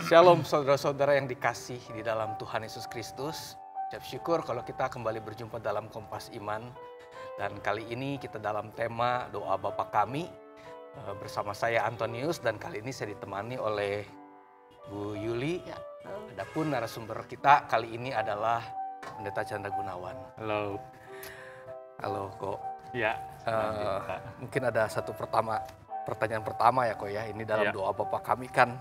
Shalom saudara-saudara yang dikasih di dalam Tuhan Yesus Kristus. Ucap syukur kalau kita kembali berjumpa dalam Kompas Iman. Dan kali ini kita dalam tema doa Bapa kami bersama saya Antonius, dan kali ini saya ditemani oleh Bu Yuli. Ya. Adapun narasumber kita kali ini adalah Pendeta Chandra Gunawan. Halo. Halo kok. Ya. Mungkin ada pertanyaan pertama ya kok ya. Ini dalam doa Bapa kami kan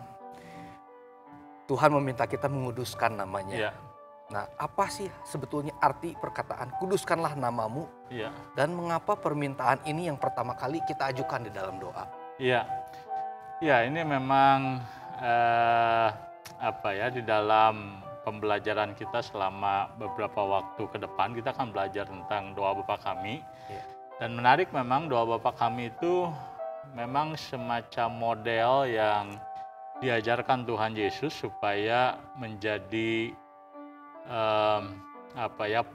Tuhan meminta kita menguduskan namanya. Ya. Nah, apa sih sebetulnya arti perkataan kuduskanlah namamu? Iya. Dan mengapa permintaan ini yang pertama kali kita ajukan di dalam doa? Iya. Ya, ini memang di dalam pembelajaran kita selama beberapa waktu ke depan kita akan belajar tentang doa Bapa kami. Ya. Dan menarik memang doa Bapa kami itu memang semacam model yang diajarkan Tuhan Yesus supaya menjadi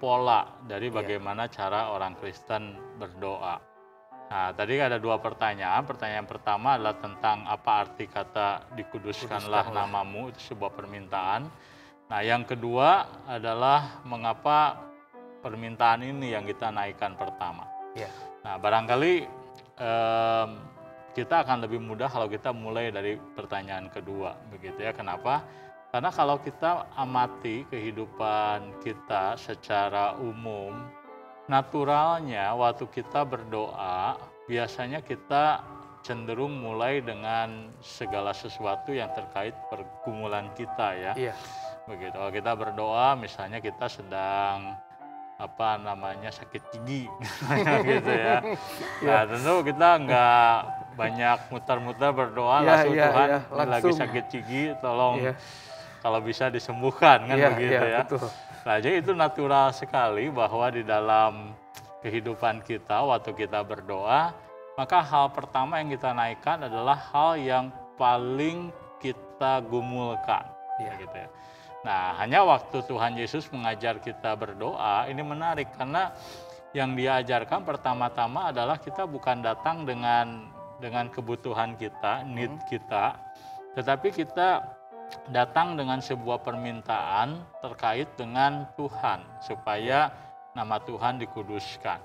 pola dari bagaimana cara orang Kristen berdoa. Nah, tadi ada dua pertanyaan. Pertanyaan pertama adalah tentang apa arti kata dikuduskanlah namamu, itu sebuah permintaan. Nah, yang kedua adalah mengapa permintaan ini yang kita naikkan pertama. Ya. Nah, barangkali kita akan lebih mudah kalau kita mulai dari pertanyaan kedua, begitu ya. Kenapa? Karena kalau kita amati kehidupan kita secara umum, naturalnya waktu kita berdoa, biasanya kita cenderung mulai dengan segala sesuatu yang terkait pergumulan kita ya. Iya. Begitu. Kalau kita berdoa, misalnya kita sedang sakit gigi gitu ya. Nah, tentu kita nggak banyak muter-muter berdoa langsung Tuhan lagi sakit gigi tolong kalau bisa disembuhkan kan begitu ya. Betul. Nah, jadi itu natural sekali bahwa di dalam kehidupan kita waktu kita berdoa, maka hal pertama yang kita naikkan adalah hal yang paling kita gumulkan gitu ya. Nah, hanya waktu Tuhan Yesus mengajar kita berdoa, ini menarik karena yang dia ajarkan pertama-tama adalah kita bukan datang dengan kebutuhan kita, need kita, tetapi kita datang dengan sebuah permintaan terkait dengan Tuhan, supaya nama Tuhan dikuduskan.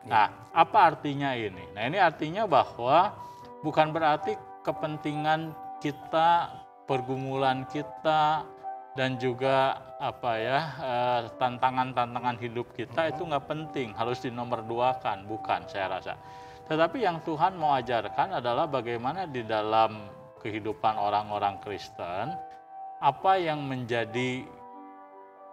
Nah, apa artinya ini? Nah, ini artinya bahwa bukan berarti kepentingan kita, pergumulan kita, dan juga tantangan-tantangan hidup kita itu nggak penting, harus dinomorduakan, bukan saya rasa. Tetapi yang Tuhan mau ajarkan adalah bagaimana di dalam kehidupan orang-orang Kristen, apa yang menjadi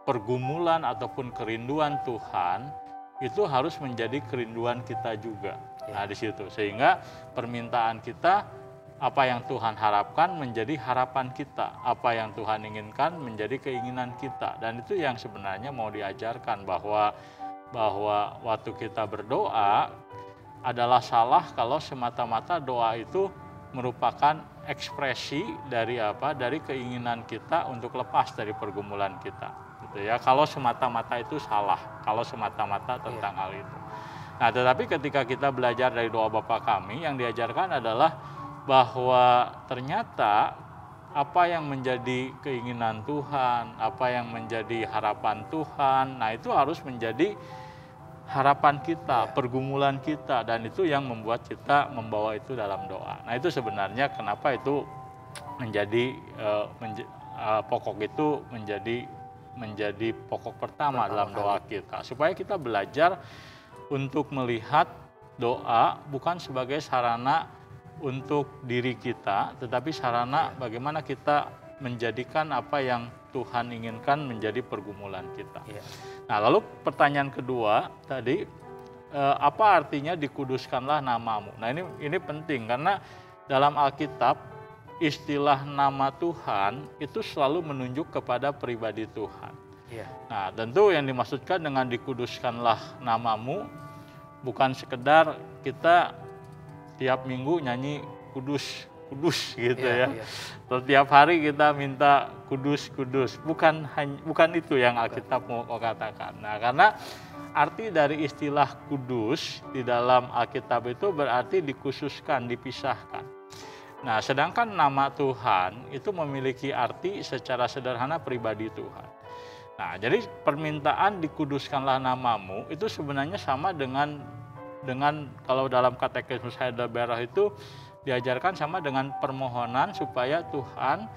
pergumulan ataupun kerinduan Tuhan, itu harus menjadi kerinduan kita juga. Nah, di situ, sehingga permintaan kita, apa yang Tuhan harapkan menjadi harapan kita, apa yang Tuhan inginkan menjadi keinginan kita. Dan itu yang sebenarnya mau diajarkan, bahwa waktu kita berdoa adalah salah kalau semata-mata doa itu merupakan ekspresi dari keinginan kita untuk lepas dari pergumulan kita. Gitu ya. Kalau semata-mata itu salah, kalau semata-mata tentang hal itu. Nah, tetapi ketika kita belajar dari doa Bapa kami, yang diajarkan adalah bahwa ternyata apa yang menjadi keinginan Tuhan, apa yang menjadi harapan Tuhan, nah itu harus menjadi harapan kita, pergumulan kita, dan itu yang membuat kita membawa itu dalam doa. Nah, itu sebenarnya kenapa itu pokok itu menjadi pokok pertama dalam doa kita, supaya kita belajar untuk melihat doa bukan sebagai sarana untuk diri kita, tetapi sarana bagaimana kita menjadikan apa yang Tuhan inginkan menjadi pergumulan kita. Nah, lalu pertanyaan kedua tadi, apa artinya dikuduskanlah namamu? Nah, ini penting karena dalam Alkitab istilah nama Tuhan itu selalu menunjuk kepada pribadi Tuhan. Nah, tentu yang dimaksudkan dengan dikuduskanlah namamu bukan sekedar kita tiap minggu nyanyi kudus gitu ya. Setiap hari kita minta kudus. Bukan itu yang Alkitab mau katakan. Nah, karena arti dari istilah kudus di dalam Alkitab itu berarti dikhususkan, dipisahkan. Nah, sedangkan nama Tuhan itu memiliki arti secara sederhana pribadi Tuhan. Nah, jadi permintaan dikuduskanlah namamu itu sebenarnya sama dengan kalau dalam katekismus Heidelberg itu diajarkan sama dengan permohonan supaya Tuhan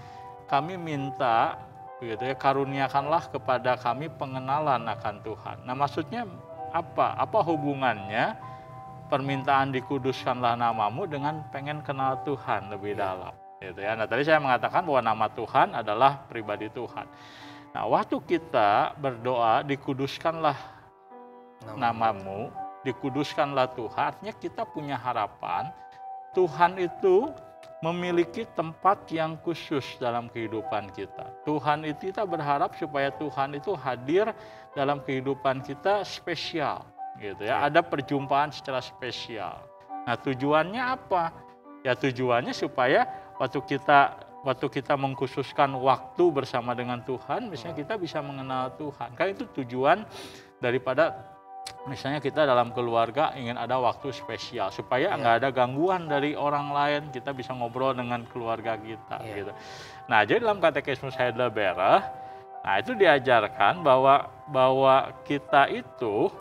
kami minta begitu ya, karuniakanlah kepada kami pengenalan akan Tuhan. Nah, maksudnya apa? Apa hubungannya permintaan dikuduskanlah namamu dengan pengen kenal Tuhan lebih dalam gitu ya. Nah, tadi saya mengatakan bahwa nama Tuhan adalah pribadi Tuhan. Nah, waktu kita berdoa dikuduskanlah namamu, dikuduskanlah Tuhan, artinya kita punya harapan Tuhan itu memiliki tempat yang khusus dalam kehidupan kita. Tuhan itu, kita berharap supaya Tuhan itu hadir dalam kehidupan kita spesial gitu ya. Ada perjumpaan secara spesial. Nah, tujuannya apa? Ya tujuannya supaya waktu kita mengkhususkan waktu bersama dengan Tuhan, misalnya kita bisa mengenal Tuhan. Kan itu tujuan daripada misalnya kita dalam keluarga ingin ada waktu spesial supaya nggak ada gangguan dari orang lain, kita bisa ngobrol dengan keluarga kita gitu. Nah, jadi dalam katekismus Heidelberg, nah itu diajarkan bahwa kita itu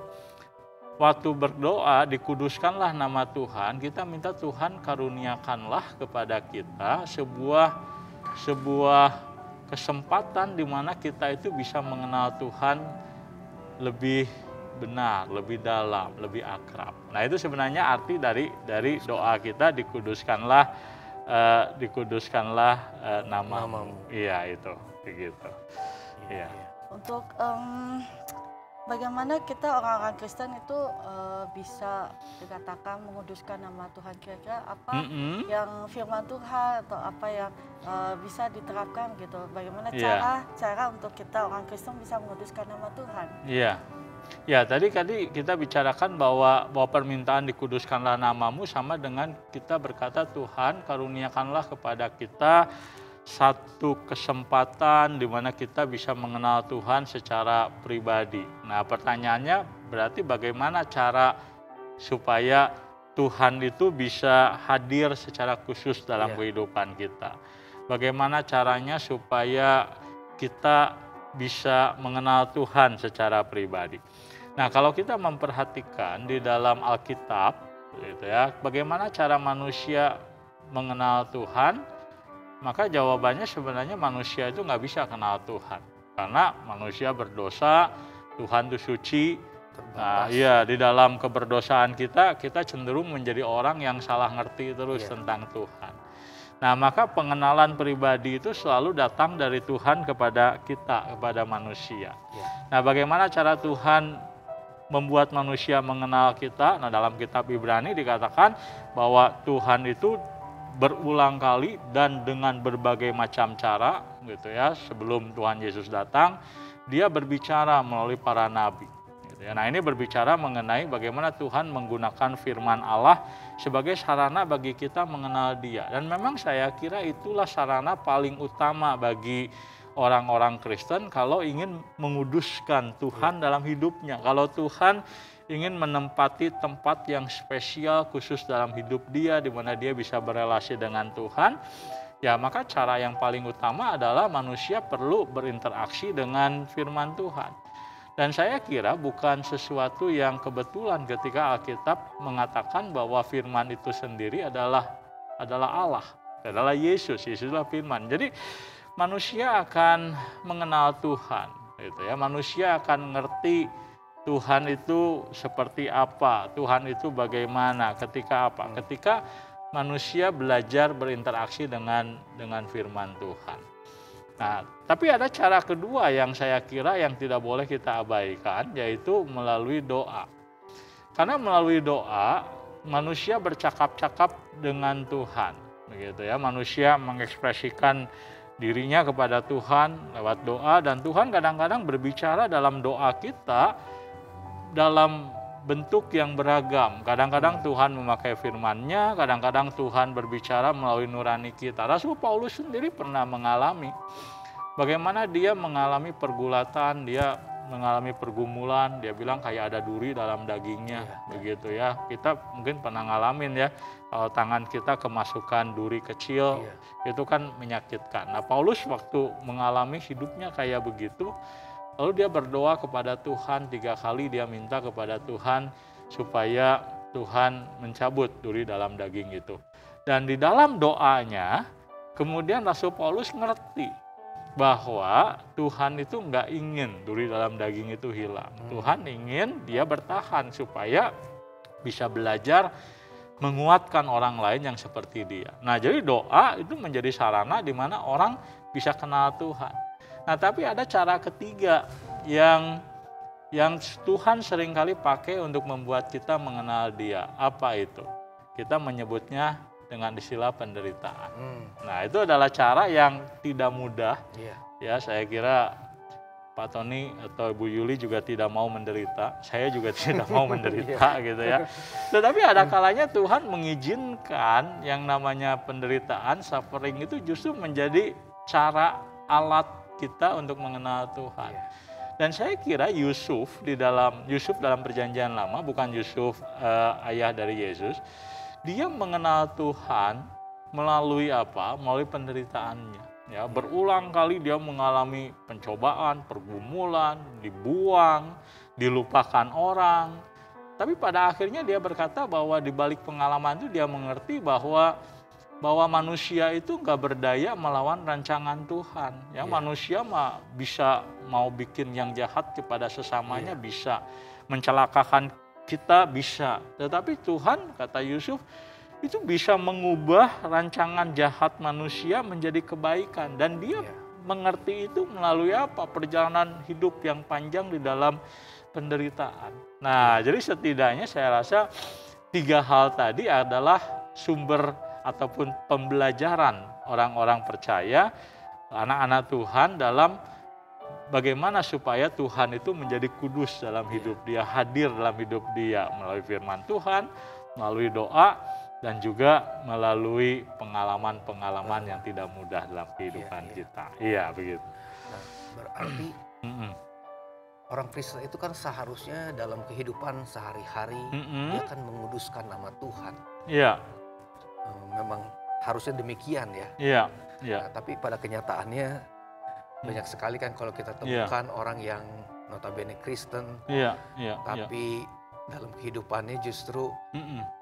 waktu berdoa dikuduskanlah nama Tuhan, kita minta Tuhan karuniakanlah kepada kita sebuah kesempatan di mana kita itu bisa mengenal Tuhan lebih benar, lebih dalam, lebih akrab. Nah, itu sebenarnya arti dari doa kita dikuduskanlah namamu. Iya, itu begitu. Iya. Untuk bagaimana kita orang-orang Kristen itu bisa dikatakan menguduskan nama Tuhan, kira-kira apa yang firman Tuhan atau apa yang bisa diterapkan gitu? Bagaimana cara untuk kita orang Kristen bisa menguduskan nama Tuhan? Iya. Ya, tadi kita bicarakan bahwa permintaan dikuduskanlah namamu sama dengan kita berkata Tuhan karuniakanlah kepada kita satu kesempatan di mana kita bisa mengenal Tuhan secara pribadi. Nah, pertanyaannya berarti bagaimana cara supaya Tuhan itu bisa hadir secara khusus dalam kehidupan kita. Bagaimana caranya supaya kita bisa mengenal Tuhan secara pribadi. Nah, kalau kita memperhatikan di dalam Alkitab, gitu ya, bagaimana cara manusia mengenal Tuhan, maka jawabannya sebenarnya manusia itu nggak bisa kenal Tuhan. Karena manusia berdosa, Tuhan itu suci. Nah, iya, di dalam keberdosaan kita cenderung menjadi orang yang salah ngerti terus tentang Tuhan. Nah, maka pengenalan pribadi itu selalu datang dari Tuhan kepada kita, kepada manusia. Nah, bagaimana cara Tuhan membuat manusia mengenal kita? Nah, dalam kitab Ibrani dikatakan bahwa Tuhan itu berulang kali dan dengan berbagai macam cara, gitu ya, sebelum Tuhan Yesus datang, dia berbicara melalui para nabi. Nah, ini berbicara mengenai bagaimana Tuhan menggunakan firman Allah sebagai sarana bagi kita mengenal Dia. Dan memang saya kira itulah sarana paling utama bagi orang-orang Kristen kalau ingin menguduskan Tuhan dalam hidupnya. Kalau Tuhan ingin menempati tempat yang spesial khusus dalam hidup dia, di mana dia bisa berelasi dengan Tuhan, ya maka cara yang paling utama adalah manusia perlu berinteraksi dengan firman Tuhan. Dan saya kira bukan sesuatu yang kebetulan ketika Alkitab mengatakan bahwa firman itu sendiri adalah Allah, adalah Yesus adalah firman. Jadi manusia akan mengenal Tuhan, gitu ya. Manusia akan ngerti Tuhan itu seperti apa, Tuhan itu bagaimana, ketika apa? Ketika manusia belajar berinteraksi dengan firman Tuhan. Nah, tapi ada cara kedua yang saya kira yang tidak boleh kita abaikan, yaitu melalui doa. Karena melalui doa, manusia bercakap-cakap dengan Tuhan. Begitu ya, manusia mengekspresikan dirinya kepada Tuhan lewat doa, dan Tuhan kadang-kadang berbicara dalam doa kita dalam bentuk yang beragam. Kadang-kadang Tuhan memakai firman-Nya, kadang-kadang Tuhan berbicara melalui nurani kita. Rasul Paulus sendiri pernah mengalami bagaimana dia mengalami pergulatan, dia mengalami pergumulan, dia bilang kayak ada duri dalam dagingnya, begitu ya. Kita mungkin pernah ngalamin ya, kalau tangan kita kemasukan duri kecil, itu kan menyakitkan. Nah, Paulus waktu mengalami hidupnya kayak begitu, lalu dia berdoa kepada Tuhan 3 kali, dia minta kepada Tuhan supaya Tuhan mencabut duri dalam daging itu. Dan di dalam doanya, kemudian Rasul Paulus ngerti bahwa Tuhan itu nggak ingin duri dalam daging itu hilang. Tuhan ingin dia bertahan supaya bisa belajar menguatkan orang lain yang seperti dia. Nah, jadi doa itu menjadi sarana di mana orang bisa kenal Tuhan. Nah, tapi ada cara ketiga yang Tuhan seringkali pakai untuk membuat kita mengenal Dia. Apa itu? Kita menyebutnya dengan istilah penderitaan. Nah, itu adalah cara yang tidak mudah. Ya, saya kira Pak Tony atau Bu Yuli juga tidak mau menderita. Saya juga tidak mau menderita gitu ya. Tetapi ada kalanya Tuhan mengizinkan yang namanya penderitaan, suffering itu justru menjadi cara alat kita untuk mengenal Tuhan. Dan saya kira Yusuf dalam Perjanjian Lama, bukan Yusuf ayah dari Yesus, dia mengenal Tuhan melalui apa? Melalui penderitaannya. Ya, berulang kali dia mengalami pencobaan, pergumulan, dibuang, dilupakan orang. Tapi pada akhirnya dia berkata bahwa di balik pengalaman itu dia mengerti bahwa manusia itu nggak berdaya melawan rancangan Tuhan. Ya, manusia bisa mau bikin yang jahat kepada sesamanya, bisa mencelakakan kita, bisa. Tetapi Tuhan, kata Yusuf, itu bisa mengubah rancangan jahat manusia menjadi kebaikan. Dan dia mengerti itu melalui apa? Perjalanan hidup yang panjang di dalam penderitaan. Nah, jadi setidaknya saya rasa 3 hal tadi adalah sumber ataupun pembelajaran orang-orang percaya, anak-anak Tuhan dalam bagaimana supaya Tuhan itu menjadi kudus dalam hidup dia, hadir dalam hidup dia melalui firman Tuhan, melalui doa, dan juga melalui pengalaman-pengalaman yang tidak mudah dalam kehidupan kita. Iya, begitu. Nah, berarti orang Kristen itu kan seharusnya dalam kehidupan sehari-hari dia kan menguduskan nama Tuhan. Iya. Memang harusnya demikian ya. Iya. Nah, tapi pada kenyataannya banyak sekali kan kalau kita temukan orang yang notabene Kristen, tapi dalam kehidupannya justru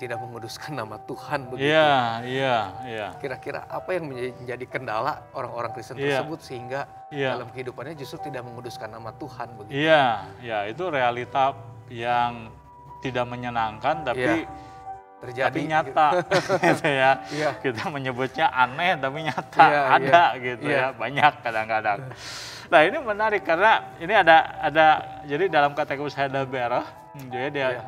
tidak menguduskan nama Tuhan begitu. Iya. Kira-kira apa yang menjadi kendala orang-orang Kristen tersebut sehingga dalam kehidupannya justru tidak menguduskan nama Tuhan begitu? Iya, itu realita yang tidak menyenangkan tapi terjadi, tapi nyata gitu ya. Kita menyebutnya aneh tapi nyata ada gitu ya, banyak kadang-kadang. Nah, ini menarik karena ini ada jadi dalam katekismus Heidelberg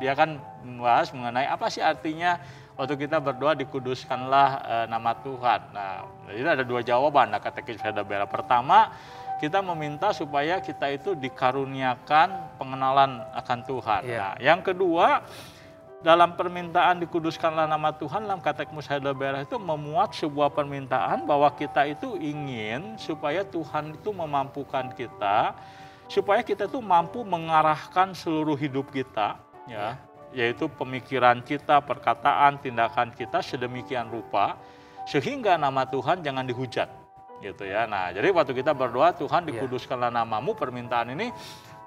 dia kan membahas mengenai apa sih artinya waktu kita berdoa dikuduskanlah nama Tuhan. Nah, jadi ada 2 jawaban katekismus Heidelberg. Pertama, kita meminta supaya kita itu dikaruniakan pengenalan akan Tuhan. Nah, yang kedua, dalam permintaan dikuduskanlah nama Tuhan dalam katekismus Heidelberg itu memuat sebuah permintaan bahwa kita itu ingin supaya Tuhan itu memampukan kita, supaya kita itu mampu mengarahkan seluruh hidup kita, yaitu pemikiran kita, perkataan, tindakan kita sedemikian rupa sehingga nama Tuhan jangan dihujat, gitu ya. Nah, jadi waktu kita berdoa Tuhan dikuduskanlah namamu, permintaan ini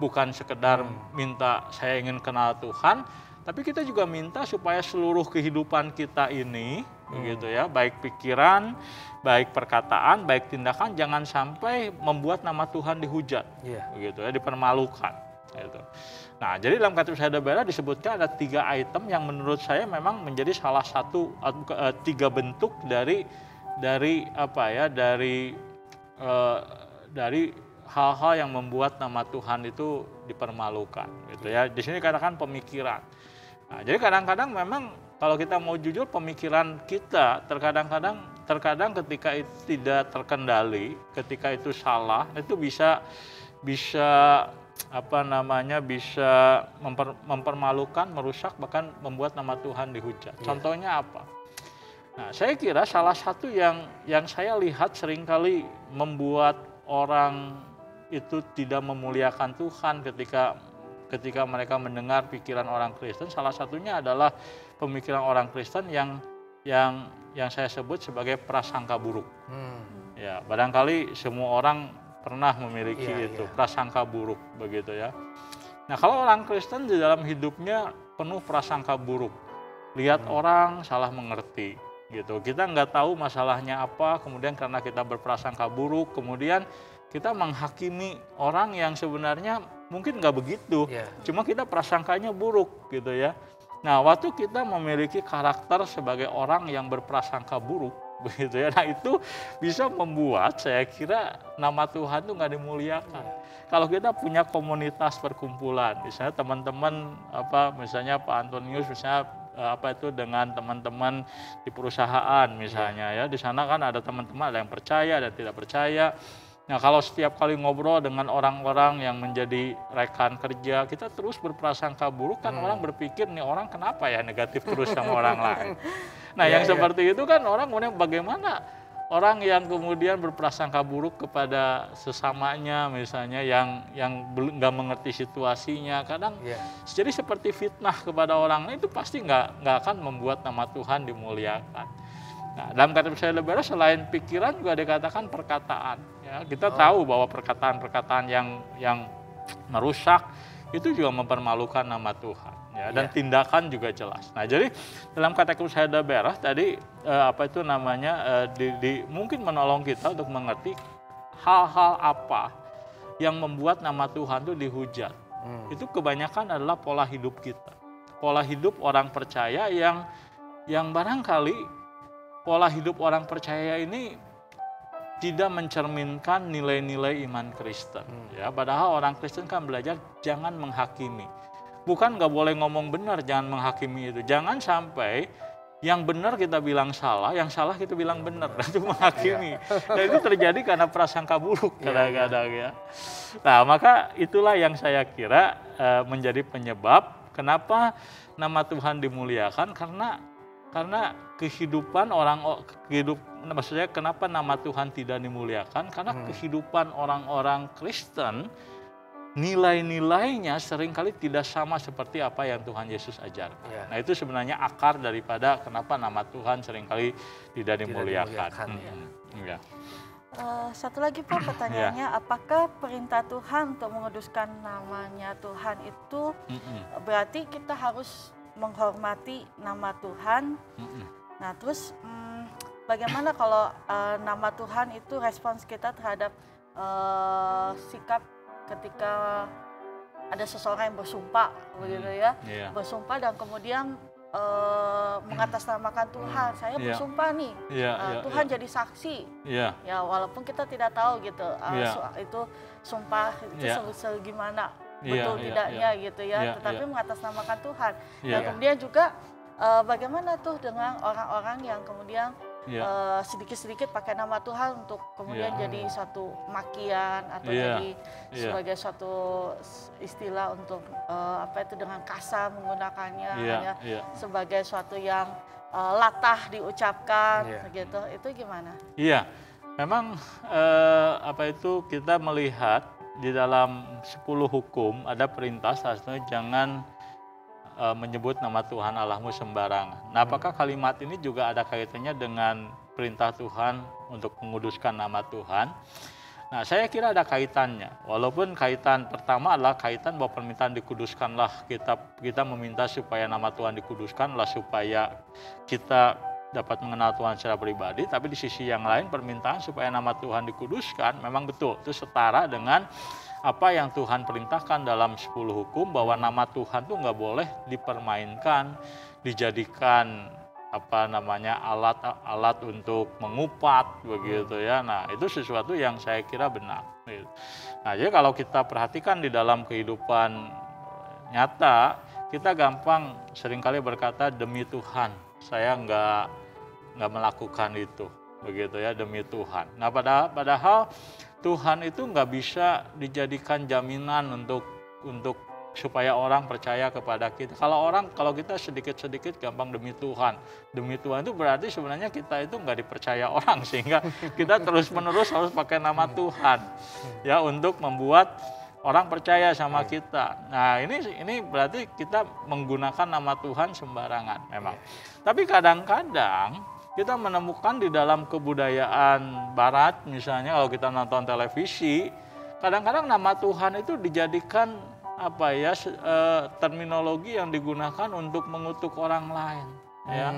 bukan sekedar minta saya ingin kenal Tuhan, tapi kita juga minta supaya seluruh kehidupan kita ini, begitu ya, baik pikiran, baik perkataan, baik tindakan, jangan sampai membuat nama Tuhan dihujat, begitu ya, dipermalukan. Gitu. Nah, jadi dalam katekismus Heidelberg disebutkan ada 3 item yang menurut saya memang menjadi salah satu 3 bentuk dari apa ya, dari hal-hal yang membuat nama Tuhan itu dipermalukan, gitu ya. Di sini katakan pemikiran. Nah, jadi kadang-kadang memang kalau kita mau jujur pemikiran kita terkadang ketika itu tidak terkendali, ketika itu salah, itu bisa mempermalukan, merusak, bahkan membuat nama Tuhan dihujat. Contohnya apa? Nah, saya kira salah satu yang saya lihat seringkali membuat orang itu tidak memuliakan Tuhan ketika mereka mendengar pikiran orang Kristen. Salah satunya adalah pemikiran orang Kristen yang saya sebut sebagai prasangka buruk. Ya, barangkali semua orang pernah memiliki itu, prasangka buruk begitu ya. Nah, kalau orang Kristen di dalam hidupnya penuh prasangka buruk, lihat orang salah mengerti gitu. Kita nggak tahu masalahnya apa, kemudian karena kita berprasangka buruk, kemudian kita menghakimi orang yang sebenarnya mungkin nggak begitu, cuma kita prasangkanya buruk gitu ya. Nah, waktu kita memiliki karakter sebagai orang yang berprasangka buruk, begitu ya, nah itu bisa membuat saya kira nama Tuhan itu nggak dimuliakan. Kalau kita punya komunitas perkumpulan, misalnya teman-teman misalnya Pak Antonius misalnya dengan teman-teman di perusahaan misalnya ya, di sana kan ada teman-teman, ada yang percaya dan tidak percaya. Nah, kalau setiap kali ngobrol dengan orang-orang yang menjadi rekan kerja, kita terus berprasangka buruk, kan orang berpikir nih orang kenapa ya negatif terus sama orang lain. Nah, yang seperti itu kan orang kemudian bagaimana orang yang kemudian berprasangka buruk kepada sesamanya misalnya yang nggak mengerti situasinya, kadang jadi seperti fitnah kepada orang lain, itu pasti nggak akan membuat nama Tuhan dimuliakan. Nah, dalam kata saya lebih selain pikiran juga dikatakan perkataan. Ya, kita tahu bahwa perkataan-perkataan yang merusak itu juga mempermalukan nama Tuhan. Ya, dan tindakan juga jelas. Nah, jadi dalam katekismus Heidelberg tadi mungkin menolong kita untuk mengerti hal-hal apa yang membuat nama Tuhan itu dihujat. Itu kebanyakan adalah pola hidup kita. Pola hidup orang percaya yang barangkali pola hidup orang percaya ini tidak mencerminkan nilai-nilai iman Kristen. Ya, padahal orang Kristen kan belajar jangan menghakimi. Bukan nggak boleh ngomong benar, jangan menghakimi itu. Jangan sampai yang benar kita bilang salah, yang salah kita bilang benar. Itu menghakimi. Dan itu terjadi karena prasangka buruk kadang-kadang ya. Nah, maka itulah yang saya kira menjadi penyebab kenapa nama Tuhan dimuliakan, karena maksudnya kenapa nama Tuhan tidak dimuliakan? Karena kehidupan orang-orang Kristen, nilai-nilainya seringkali tidak sama seperti apa yang Tuhan Yesus ajarkan. Nah, itu sebenarnya akar daripada kenapa nama Tuhan seringkali tidak dimuliakan. Satu lagi Pak, pertanyaannya, apakah perintah Tuhan untuk menguduskan namanya Tuhan itu berarti kita harus menghormati nama Tuhan? Nah, terus bagaimana kalau nama Tuhan itu respons kita terhadap sikap ketika ada seseorang yang bersumpah, begitu ya, bersumpah dan kemudian mengatasnamakan Tuhan, saya bersumpah nih, Tuhan jadi saksi, ya walaupun kita tidak tahu gitu, itu sumpah itu segimana betul tidaknya gitu ya, tetapi mengatasnamakan Tuhan. Dan kemudian juga bagaimana tuh dengan orang-orang yang kemudian sedikit-sedikit pakai nama Tuhan untuk kemudian jadi satu makian atau jadi sebagai suatu istilah untuk dengan kasar menggunakannya sebagai suatu yang latah diucapkan gitu. Itu gimana? Iya, memang kita melihat di dalam 10 hukum ada perintah satunya jangan menyebut nama Tuhan Allahmu sembarangan. Nah, apakah kalimat ini juga ada kaitannya dengan perintah Tuhan untuk menguduskan nama Tuhan? Nah, saya kira ada kaitannya. Walaupun kaitan pertama adalah kaitan bahwa permintaan dikuduskanlah, kita meminta supaya nama Tuhan dikuduskanlah supaya kita dapat mengenal Tuhan secara pribadi, tapi di sisi yang lain permintaan supaya nama Tuhan dikuduskan memang betul, itu setara dengan apa yang Tuhan perintahkan dalam 10 hukum, bahwa nama Tuhan tuh nggak boleh dipermainkan, dijadikan alat untuk mengupat begitu ya. Nah, itu sesuatu yang saya kira benar. Nah, jadi kalau kita perhatikan di dalam kehidupan nyata, kita gampang seringkali berkata demi Tuhan saya nggak melakukan itu begitu ya, demi Tuhan. Nah, padahal Tuhan itu nggak bisa dijadikan jaminan untuk supaya orang percaya kepada kita. Kalau kita sedikit-sedikit gampang demi Tuhan itu berarti sebenarnya kita itu nggak dipercaya orang, sehingga kita terus-menerus harus pakai nama Tuhan ya untuk membuat orang percaya sama kita. Nah, ini berarti kita menggunakan nama Tuhan sembarangan memang. Tapi kadang-kadang kita menemukan di dalam kebudayaan barat, misalnya kalau kita nonton televisi, kadang-kadang nama Tuhan itu dijadikan terminologi yang digunakan untuk mengutuk orang lain, ya.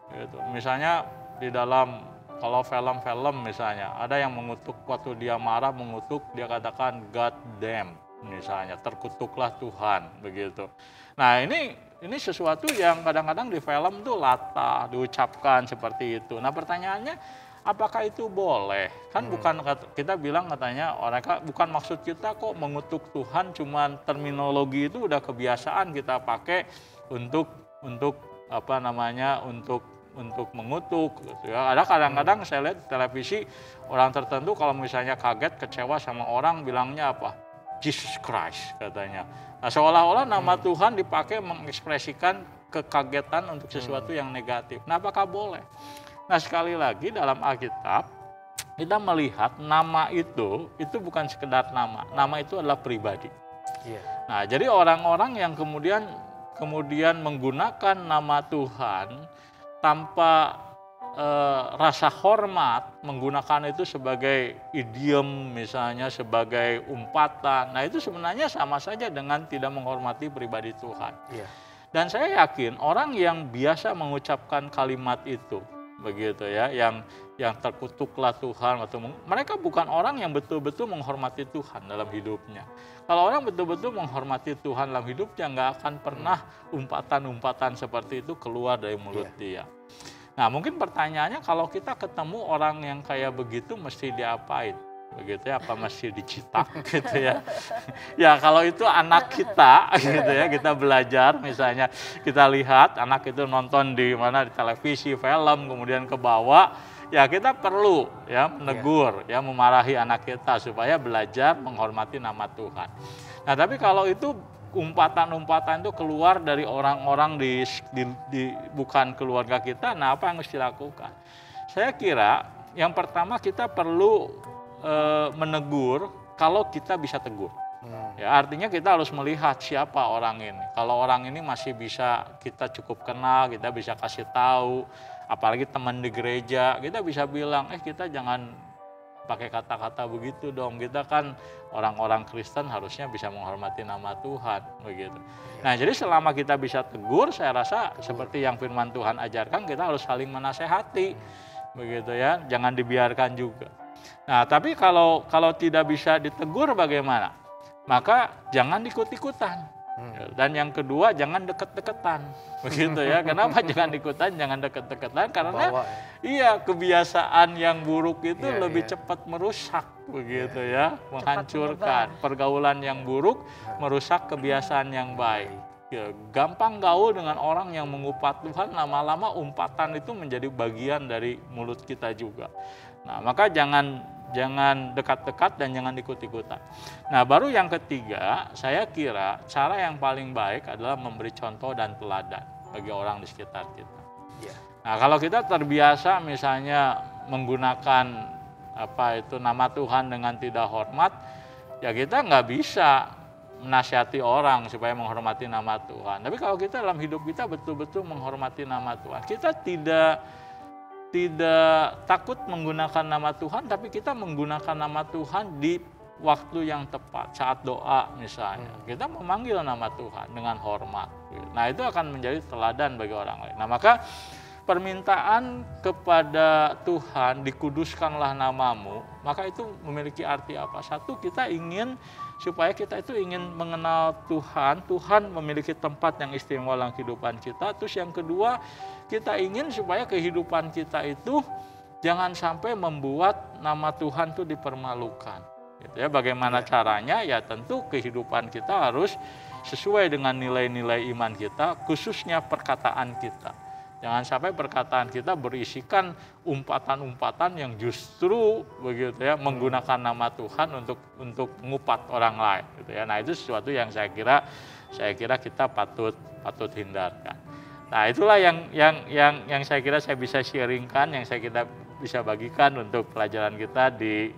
Gitu. Misalnya di dalam kalau film-film misalnya ada yang mengutuk waktu dia marah, dia katakan God damn misalnya, terkutuklah Tuhan begitu. Nah, ini sesuatu yang kadang-kadang di film tuh latah diucapkan seperti itu. Nah, pertanyaannya, apakah itu boleh? Kan bukan, kita bilang katanya bukan maksud kita kok mengutuk Tuhan, cuman terminologi itu udah kebiasaan kita pakai untuk mengutuk gitu ya. Ada kadang-kadang saya lihat televisi orang tertentu kalau misalnya kaget, kecewa sama orang, bilangnya apa? Jesus Christ katanya. Nah, seolah-olah nama Tuhan dipakai mengekspresikan kekagetan untuk sesuatu yang negatif. Nah, apakah boleh? Nah, sekali lagi dalam Alkitab kita melihat nama itu bukan sekedar nama. Nama itu adalah pribadi. Nah, jadi orang-orang yang kemudian menggunakan nama Tuhan tanpa rasa hormat, menggunakan itu sebagai idiom misalnya, sebagai umpatan. Nah, itu sebenarnya sama saja dengan tidak menghormati pribadi Tuhan. Dan saya yakin orang yang biasa mengucapkan kalimat itu, begitu ya, yang terkutuklah Tuhan, atau mereka bukan orang yang betul-betul menghormati Tuhan dalam hidupnya. Kalau orang betul-betul menghormati Tuhan dalam hidupnya, nggak akan pernah umpatan-umpatan seperti itu keluar dari mulut dia. Nah, mungkin pertanyaannya, kalau kita ketemu orang yang kayak begitu mesti diapain? Begitu ya, apa mesti dicitak gitu ya. Ya, kalau itu anak kita gitu ya, kita belajar misalnya, kita lihat anak itu nonton di televisi, film, kemudian kebawa, ya kita perlu ya menegur, ya memarahi anak kita supaya belajar menghormati nama Tuhan. Nah, tapi kalau itu umpatan-umpatan itu keluar dari orang-orang di bukan keluarga kita, nah apa yang harus dilakukan? Saya kira yang pertama kita perlu menegur kalau kita bisa tegur. Ya, artinya kita harus melihat siapa orang ini. Kalau orang ini masih bisa kita cukup kenal, kita bisa kasih tahu, apalagi teman di gereja, kita bisa bilang, kita jangan pakai kata-kata begitu dong. Kita kan orang-orang Kristen harusnya bisa menghormati nama Tuhan, begitu. Nah, jadi selama kita bisa tegur, saya rasa seperti yang firman Tuhan ajarkan, kita harus saling menasehati, begitu ya. Jangan dibiarkan juga. Nah, tapi kalau tidak bisa ditegur bagaimana? Maka jangan ikut-ikutan. Dan yang kedua, jangan deket-deketan, begitu ya. Kenapa jangan ikutan, jangan deket-deketan? Karena kebiasaan yang buruk itu lebih cepat merusak, begitu ya, menghancurkan. Pergaulan yang buruk merusak kebiasaan yang baik. Ya, gampang gaul dengan orang yang mengupat Tuhan, lama-lama umpatan itu menjadi bagian dari mulut kita juga. Nah, maka jangan dekat-dekat dan jangan ikut-ikutan. Nah, baru yang ketiga, saya kira cara yang paling baik adalah memberi contoh dan teladan bagi orang di sekitar kita. Nah, kalau kita terbiasa misalnya menggunakan nama Tuhan dengan tidak hormat, ya kita nggak bisa menasihati orang supaya menghormati nama Tuhan. Tapi kalau kita dalam hidup kita betul-betul menghormati nama Tuhan, kita tidak takut menggunakan nama Tuhan, tapi kita menggunakan nama Tuhan di waktu yang tepat, saat doa misalnya. Kita memanggil nama Tuhan dengan hormat. Nah, itu akan menjadi teladan bagi orang lain. Nah, maka permintaan kepada Tuhan, dikuduskanlah namamu, maka itu memiliki arti apa? Satu, kita ingin supaya kita itu ingin mengenal Tuhan, Tuhan memiliki tempat yang istimewa dalam kehidupan kita. Terus yang kedua, kita ingin supaya kehidupan kita itu jangan sampai membuat nama Tuhan itu dipermalukan. Gitu ya, bagaimana caranya? Ya tentu kehidupan kita harus sesuai dengan nilai-nilai iman kita, khususnya perkataan kita. Jangan sampai perkataan kita berisikan umpatan-umpatan yang justru begitu ya menggunakan nama Tuhan untuk mengupat orang lain gitu ya. Nah, itu sesuatu yang saya kira kita patut hindarkan. Nah, itulah yang saya kira saya bisa sharingkan, yang saya kira bisa bagikan untuk pelajaran kita di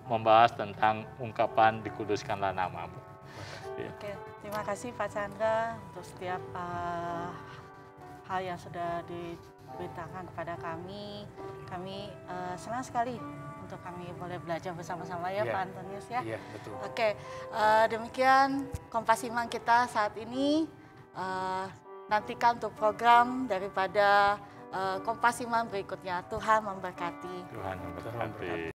membahas tentang ungkapan dikuduskanlah namamu. Oke, terima kasih Pak Chandra untuk setiap hal yang sudah diberitakan kepada kami. Kami senang sekali untuk kami boleh belajar bersama-sama ya Pak Antonius ya. Iya, betul. Oke, demikian Kompas Iman kita saat ini. Nantikan untuk program daripada Kompas Iman berikutnya. Tuhan memberkati. Tuhan memberkati.